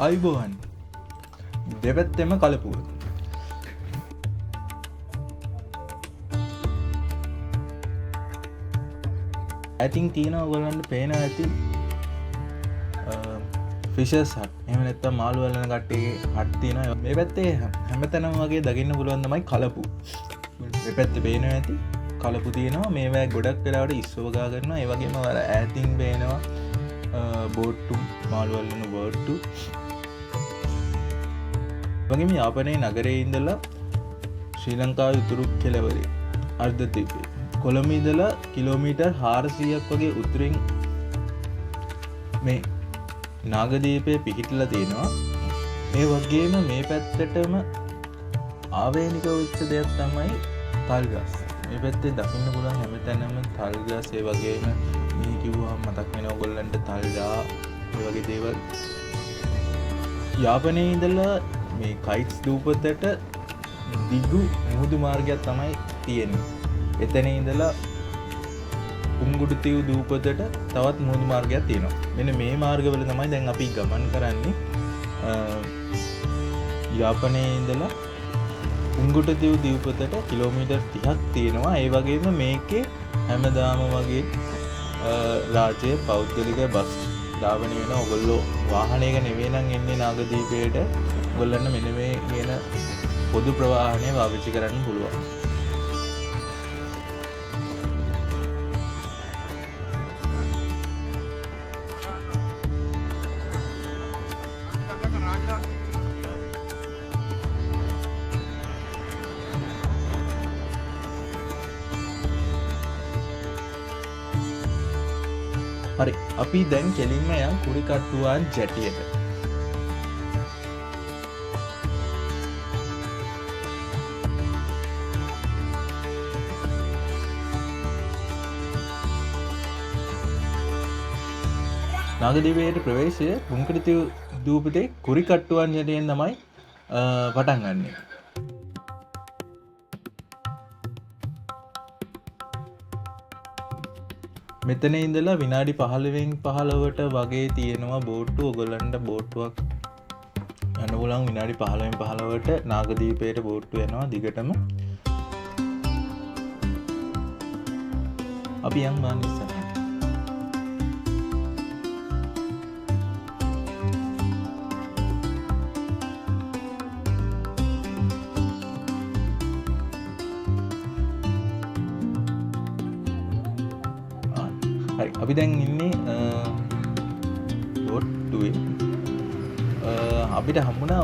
අයිබෝවන් දෙපැත්තෙම කලපුුව ඇතින් තියෙන ඔගොල්ලන්ට පේන ඇති ෆිෂස් හට් එම නැත්ත මාළුවලන කට්ටේ හට්තින මේ පැත්තේ හැමතැනම් වගේ දකින්න පුළුවන්දමයි කලපු පැත්ත පේන ඇති කලපු තියෙනවා මේවැ ගොඩක් කලාවට ඉස්සෝගා කරන ඒවගේම වර ඇතින් පේනවා බෝට්ටු මාළුවල්ලන බෝට්ටු වගේම යාපනයේ නගරේ ඉඳලා ශ්‍රී ලංකාව උතුරු කෙලවරේ අර්ධතීපේ කොළඹ ඉඳලා කිලෝමීටර් 400ක් වගේ උතුරින් මේ නාගදීපේ පිහිටලා තියෙනවා. ඒ වගේම මේ පැත්තටම ආවේනික වෙච්ච දෙයක් තමයි තල්ගස්. මේ පැත්තේ දකින්න පුළුවන් හැමතැනම තල්ගස් ඒ වගේම මේ කිව්වම මතක් වෙනවා ඔයගොල්ලන්ට තල්ජා ඒ වගේ දේවල්. යාපනයේ ඉඳලා මේ කයිට්ස් දූපතට දිගු මුහුදු මාර්ගයක් තමයි තියෙන්නේ. එතන ඉඳලා උංගුඩුතිව් දූපතට තවත් මුහුදු මාර්ගයක් තියෙනවා. මෙන්න මේ මාර්ගවල තමයි දැන් අපි ගමන් කරන්නේ. යාපනයේ ඉඳලා උංගුඩුතිව් දූපතට කිලෝමීටර් 30ක් තියෙනවා. ඒ වගේම මේකේ හැමදාම වගේ රාජ්‍ය පෞද්ගලික බස් ධාවන වෙන ඔයගොල්ලෝ වාහනයක නෙවෙයි නම් එන්නේ නාගදීපයට. ඔයගොල්ලන්ට මෙන්න මේ කියන පොදු ප්‍රවාහනය පාවිච්චි කරන්න පුළුවන්. හරි අපි දැන් කෙලින්ම යන් කුරිකට්ටුවන් ජැටියට. නාගදීපයට ප්‍රවේශය පුන්කඩිතිව් දූපතේ කුරිකට්ටුවන් ජැටියෙන් තමයි පටන් ගන්නේ. මෙතන ඉඳලා විනාඩි 15න් 15ට වගේ තියෙනවා බෝට්ටු. ඔයගොල්ලන්ට බෝට්ටුවක් යන්න පුළුවන් විනාඩි 15න් 15ට නාගදීපයට බෝට්ටු යනවා දිගටම. අපි යන් බලන්න ඉස්සරහට. අපි දැන් ඉන්නේ බෝට්ටුවේ. අපිට හම්බුණා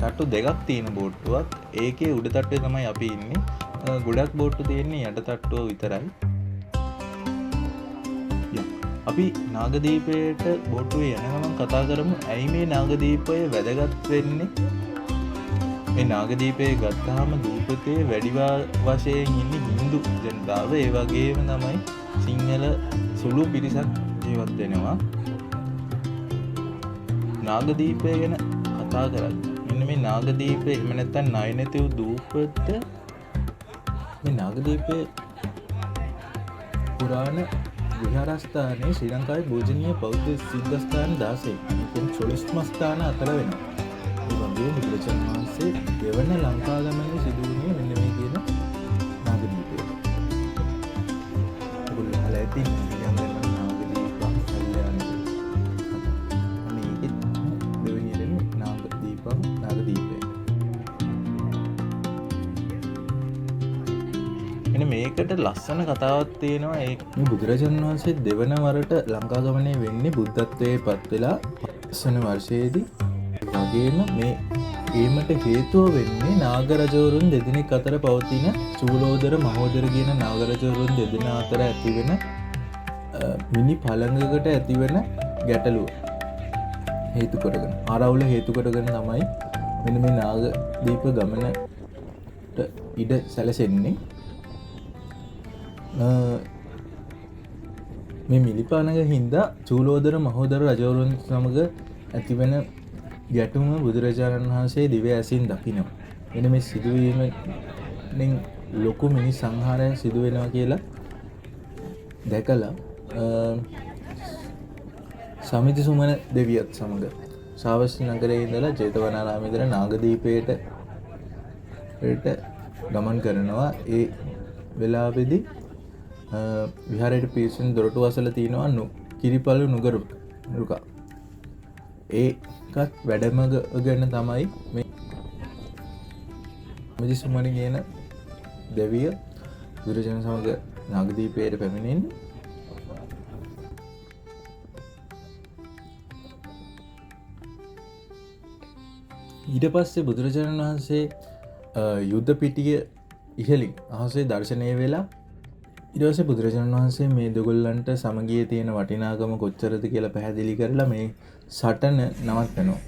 තට්ටු දෙකක් තියෙන බෝට්ටුවක්. ඒකේ උඩ තට්ටුවේ තමයි අපි ඉන්නේ. ගොඩක් බෝට්ටු තියෙන්නේ යට තට්ටුව විතරයි. අපි නාගදීපයට බෝට්ටුවේ යන ගමන් කතා කරමු ඇයි මේ නාගදීපය වැදගත් වෙන්නේ. මේ නාගදීපය ගත්තාම දූපතේ වැඩි වශයෙන් ඉන්නේ හින්දු ජනතාව. ඒ වගේම තමයි සිංහල සුළු පිරිසක් ජීවත් වෙනවා. නාගදීපය ගැන කතා කරද්දී මෙන්න මේ නාගදීපය එහෙම නැත්නම් නයනතිව් දූපත මේ නාගදීපය පුරාණ විහාරස්ථානයේ ශ්‍රී ලංකාවේ පූජනීය බෞද්ධ සිද්ධාස්ථාන 16 කියන්නේ 40ම ස්ථාන අතර වෙනවා. ඒ වගේම බුදුරජාණන් වහන්සේ දෙවන ලංකා ගමනේ සිදු වුණේ මෙන්න මේ කියන නාගදීපය. ඔයගොල්ලෝ අහලා ඇති මේකට ලස්සන කතාවක් තියෙනවා. ඒ බුදුරජාණන් වහන්සේ දෙවන වරට ලංකා ගමනේ වෙන්නේ බුද්ධත්වයේ පත් වෙලා 5 වෙනි වර්ෂයේදී. වගේම මේ ඒමට හේතුව වෙන්නේ නාගරජවරුන් දෙදෙනෙක් අතර පවතින චූලෝදර මහෝදර කියන නාගරජවරුන් දෙදෙනා අතර ඇතිවෙන මිනි පළඟකට ඇතිවෙන ගැටලුව හේතු කොටගෙන ආරවුල හේතු කොටගෙන තමයි මෙන්න මේ නාගදීප ගමනට ඉඩ සැලසෙන්නේ. මේ මිලිපානක හින්දා චූලෝදර මහෝදර රජවරුන් සමග ඇතිවෙන ගැටුම බුදුරජාණන් වහන්සේ දිව්‍ය ඇසින් දකිනවා. එන මේ සිදුවීමෙන් ලොකු මිනිස් සංහාරයක් සිදු වෙනවා කියලා දැකලා සමිති සුමන දෙවියත් සමග ශාවස්ති නගරයේ ඉඳලා ජේතවනාරාමයේ ඉඳලා නාගදීපයට ගමන් කරනවා. ඒ වෙලාවේදී විහාරයට පිවිසෙන දොරටු අසල තියෙනවා කිරිපළු නුගරුක. ඒකත් වැඩමග ගැන තමයි මේ මජිසුමනි කියන දෙවිය බුදුරජාණන් සමග නාගදීපයට පැමිණෙන්නේ. ඊට පස්සේ බුදුරජාණන් වහන්සේ යුද්ධ පිටිය ඉහලින් අහසේ දර්ශනය වෙලා ඊට පස්සේ බුදුරජාණන් වහන්සේ මේ දෙගොල්ලන්ට සමගියේ තියෙන වටිනාකම කොච්චරද කියලා පැහැදිලි කරලා මේ සටන නවත්තනවා.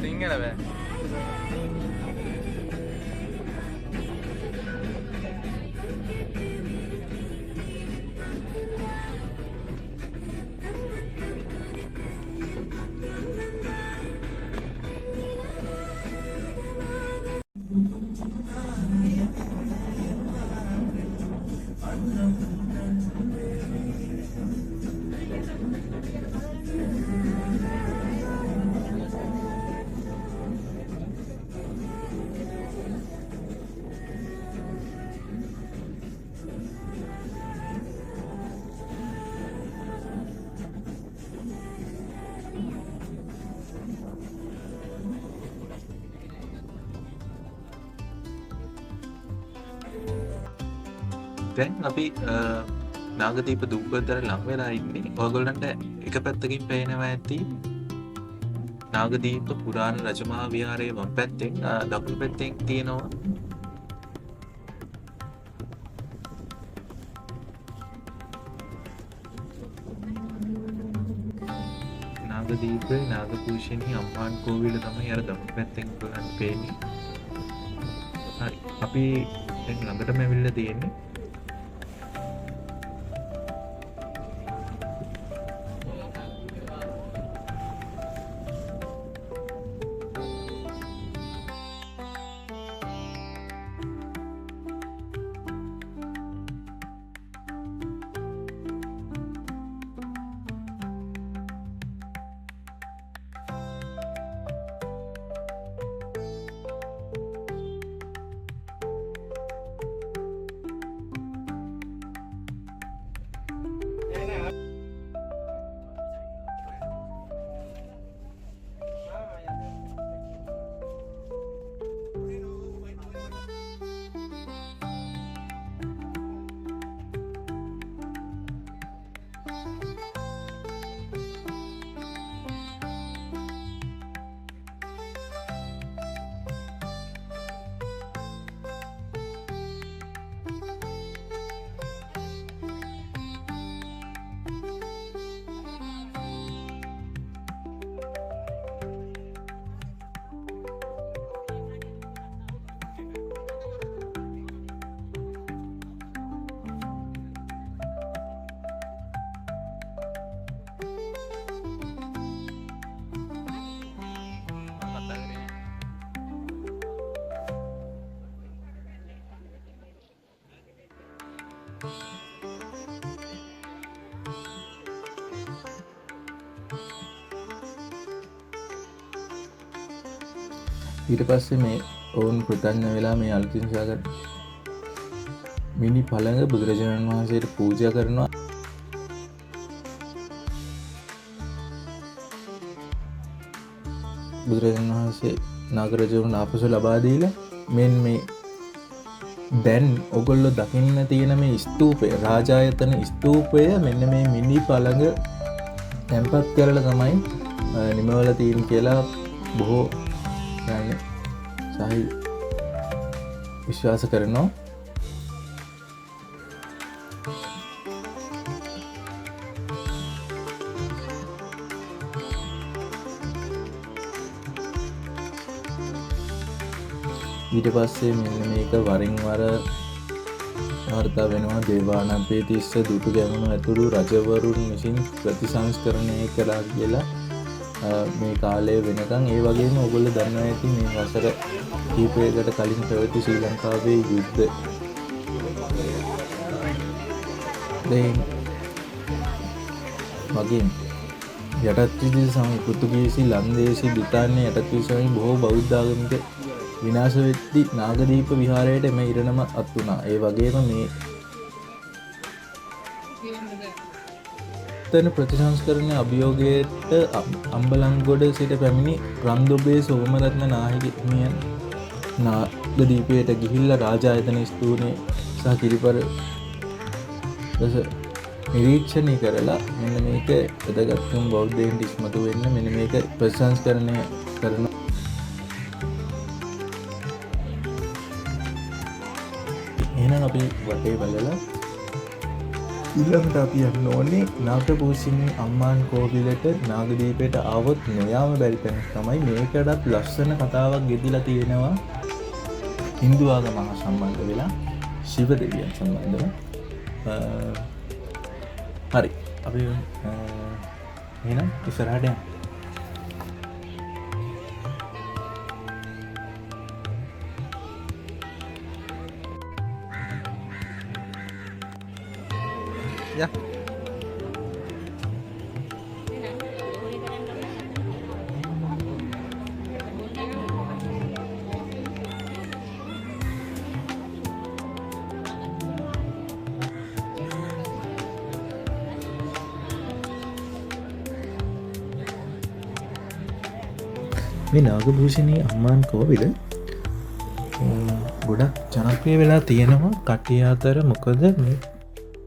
සිංහල බෑ. දැන් අපි නාගදීප දුම්බදර ලං වෙලා ඉන්නේ. ඔයගොල්ලන්ට එක පැත්තකින් පේනවා ඇති නාගදීප පුරාණ රජමහා විහාරයේ වම් පැත්තෙන් දකුණු පැත්තෙන් තියෙනවා නාගදීප නාගපූෂණී අම්මාන් කෝවිල තමයි අර දකුණු පැත්තෙන් ඔයගොල්ලන්ට පේන්නේ. හරි. අපි දැන් ළඟටම ඇවිල්ලා තියෙන්නේ. ඊට පස්සේ මේ ඔවුන් කෘතඥ වෙලා මේ අලුතින් සාගර මිනි පළඟ බුදුරජාණන් වහන්සේට පූජා කරනවා. බුදුරජාණන් වහන්සේ නාගරජුන් ආපසු ලබා දීලා මේ දැන් ඔගොල්ලෝ දකින්න තියෙන මේ ස්තූපය රාජායතන ස්තූපය මෙන්න මේ මිනි පළඟ තැන්පත් කරලා තමයි නිමවලා තියෙන කියලා බොහෝ සහි විශ්වාස කරනවා. ඊට පස්සේ මෙන්න මේක වරින් වර වාර්තා වෙනවා දේවානම්පියතිස්ස දුටු ගැමුණු ඇතුළු රජවරුන් විසින් ප්‍රතිසංස්කරණය කළා කියලා මේ කාලය වෙනකන්. ඒ වගේම ඔයගොල්ලෝ දන්නවා ඇති මේ වසර කිහිපයකට කලින් පැවති ශ්‍රී ලංකාවේ යුද්ධ වගේ යටත් විජිත සමය පෘතුගීසි ලන්දේසි බ්‍රිතාන්‍ය යටත් විජිත සමය බොහෝ බෞද්ධ ආගමික විනාශ වෙද්දී නාගදීප විහාරයට එම ඉරණම අත් වුණා. ඒ වගේම මේ තන ප්‍රතිසංස්කරණ අභියෝගයට අම්බලන්ගොඩ සිට පැමිණි රන්දොබේ සෝමරත්න නාහිමියන් නාගදීපයට ගිහිල්ලා රාජායතන ස්ථූනේ සහ කිරිපර නිරීක්ෂණය කරලා මෙන්න මේක වැදගත්කම් බෞද්ධයන්ට ඉස්මතු වෙන්න මෙන්න මේක ප්‍රතිසංස්කරණය කරන. එහෙනම් අපි වටේ බලලා ඊළඟට අපි යන්න ඕනේ නාගපූජනීය අම්මාන් කෝවිලට නාගදීපයට ආවොත් නොයාම බැරි තැන තමයි මේකටත් ලස්සන කතාවක් ගෙතිලා තියෙනවා හින්දු ආගම හා සම්බන්ධ වෙලා ශිව දෙවියන් සම්බන්ධව. හරි අපි එහෙනම් ඉස්සරහට යමු. Ya. මේ නාගභූෂණී අම්මාන් කෝවිල ගොඩක් ජනප්‍රිය වෙලා තියෙනවා කට්ටිය අතර. මොකද මේ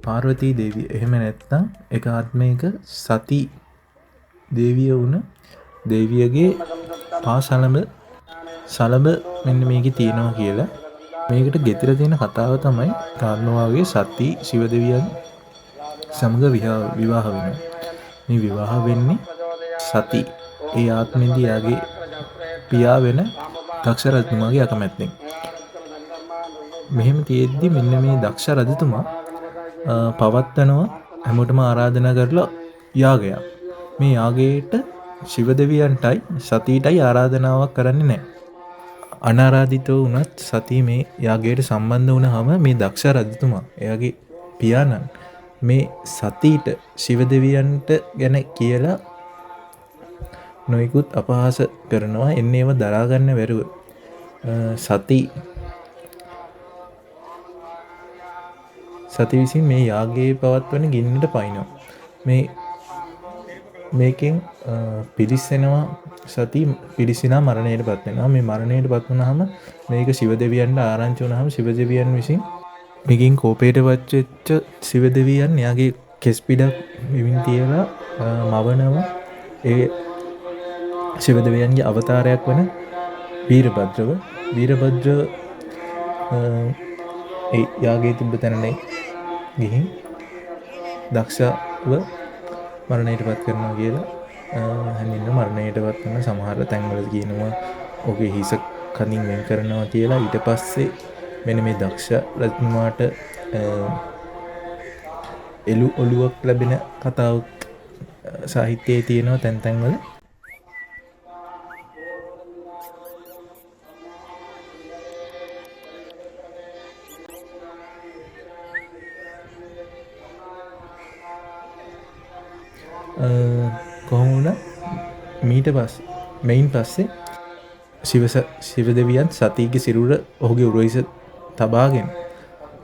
පාර්වතී දේවිය එහෙම නැත්නම් එක ආත්මයක සති දේවිය වුණ දේවියගේ පා සලඹ මෙන්න මේක තියෙනවා කියලා. මේකට ගෙතිර තියෙන කතාව තමයි කාරණාවගේ සති ශිව දෙවියන් සමග විවාහ වෙනවා. මේ විවාහ වෙන්නේ සති ඒ ආත්මෙදී යාගේ පියා වෙන දක්ෂ රජතුමාගේ අකමැත්තෙන්. මෙහෙම තියෙද්දි මෙන්න මේ දක්ෂ රජතුමා පවත්වනවා හැමෝටම ආරාධනා කරලා යාගයක්. මේ යාගයට ශිව දෙවියන්ටයි සතියටයි ආරාධනාවක් කරන්නේ නැහැ. අනාරාධිතව වුණත් සතිය මේ යාගයට සම්බන්ධ වුණාම මේ දක්ෂ රජතුමා එයාගේ පියාණන් මේ සතියට ශිව දෙවියන්ට ගැන කියලා නොයිකුත් අපහාස කරනවා. එන්නේව දරා ගන්න බැරුව සති විසින් මේ යාගයේ පවත්වන ගින්නට පයින්නවා. මේකෙන් පිරිස්සෙනවා සති පිරිසිනා මරණයට පත් වෙනවා. මේ මරණයට පත් වුණාම මේක ශිව දෙවියන්ට ආරංචි වුණාම ශිව දෙවියන් විසින් මේකෙන් කෝපයට පත්වෙච්ච ශිව දෙවියන් එයාගේ කෙස් පිටක් විවින් තියලා මවනවා. ඒ ශිව දෙවියන්ගේ අවතාරයක් වන වීරභද්‍රව ඒ යාගයේ තිබ්බ තැනනේ ගිහින් දක්ෂව මරණයට පත් කරනවා කියලා හැමින්න මරණයට පත් වෙන සමහර තැන්වල කියනවා ඔහුගේ හිස කනින් වෙන් කරනවා කියලා. ඊට පස්සේ මෙන්න මේ දක්ෂ රජතුමාට එළු ඔලුවක් ලැබෙන කතාවක් සාහිත්‍යයේ තියෙනවා තැන්වල. කොහොමුණ මීට මෙයින් පස්සේ ශිව දෙවියන් සතියගේ සිරුර ඔහුගේ උරහිස තබාගෙන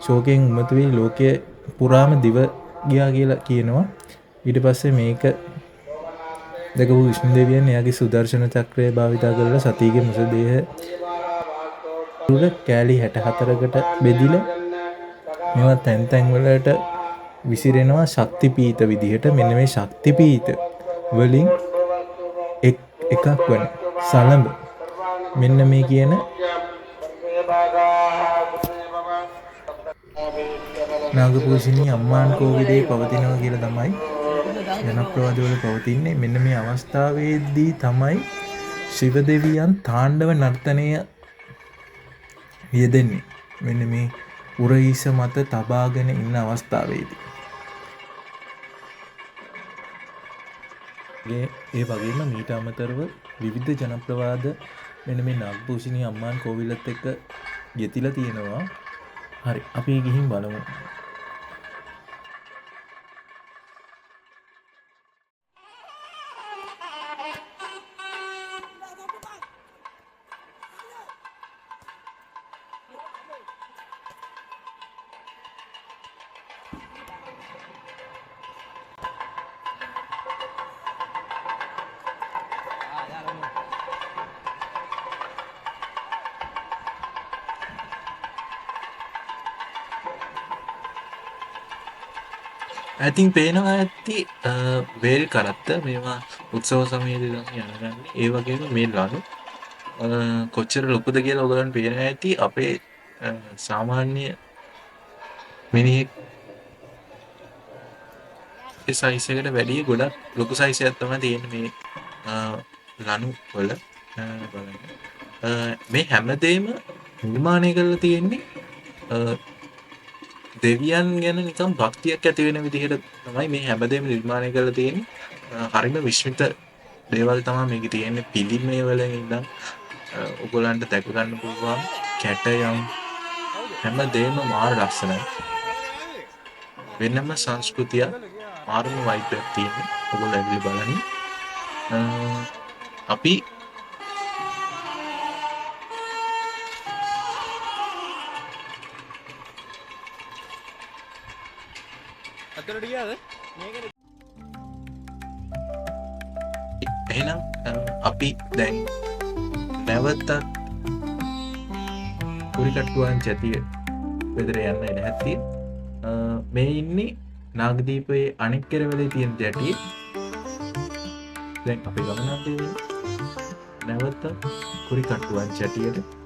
ශෝකයෙන් උමතු වී ලෝකයේ පුරාම දිව ගියා කියලා කියනවා. ඊට පස්සේ මේක දැකපු විෂ්ණු දෙවියන් එයාගේ සුදර්ශන චක්‍රය භාවිතා කරලා සතියගේ මුසදේහ උර කෑලි 64කට බෙදිලා මේවා තැන් වලට විසිරෙනවා ශක්තිපීඨ විදිහට. මෙන්න මේ ශක්තිපීඨ වලින් එකක් වන සලඹ මෙන්න මේ කියන නාගපූජනීය අම්මාන් කෝවිලේ පවතිනවා කියලා තමයි ජනප්‍රවාදවල පවතින්නේ. මෙන්න මේ අවස්ථාවේදී තමයි ශිව දෙවියන් තාණ්ඩව නර්තනය යෙදෙන්නේ මෙන්න මේ උරහිස මත තබාගෙන ඉන්න අවස්ථාවේදී. ඒ වගේම මීට අමතරව විවිධ ජනප්‍රවාද මෙන්න මේ නාගපූජනීය අම්මාන් කෝවිලත් එක්ක යෙතිලා තියෙනවා. හරි අපි ගිහින් බලමු. ඇතින් පේනවා ඇති වේල් කරත්ත මේවා උත්සව සමයේදී තමයි යනගන්නේ. ඒ වගේම මේ ලනු කොච්චර ලොකුද කියලා ඔයගලන්ට පේනවා ඇති. අපේ සාමාන්‍ය මිනිහෙක් සයිස් එකට වැඩිය ගොඩක් ලොකු සයිස් එකක් තමයි තියෙන්නේ මේ ලනු වල. බලන්න. මේ හැමදේම නිර්මාණය කරලා තියෙන්නේ දෙවියන් ගැන නිකම් භක්තියක් ඇති වෙන විදිහට තමයි මේ හැමදේම නිර්මාණය කරලා තියෙන්නේ. හරිම විශ්මිත දේවල් තමයි මේකේ තියෙන්නේ. පිළිමය වල ඉඳන් ඔයගොල්ලන්ට දැක ගන්න පුළුවන් කැටයම් හැමදේම මාර ලස්සනයි. වෙනම සංස්කෘතිය මාරම වයිබ් එකක් තියෙන්නේ. ඔයගොල්ලෝ ඇවිල්ලා බලන්න. අපි අතරට ගියාද? එහෙනම් අපි දැන් නැවතත් කුරිකට්ටුවන් ජැතිය වෙදරේ යන්න ඉඩ හැත්තිය. මේ ඉන්නේ නාගදීපයේ අනෙක් කෙරවලේ තියෙන ජැටියේ. දැන් අපි ගමනක් දෙන්නේ නැවත කුරිකට්ටුවන් ජැටියට.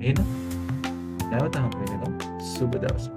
එහෙනම් නැවත හම්බ වෙනවා. සුබ දවසක්.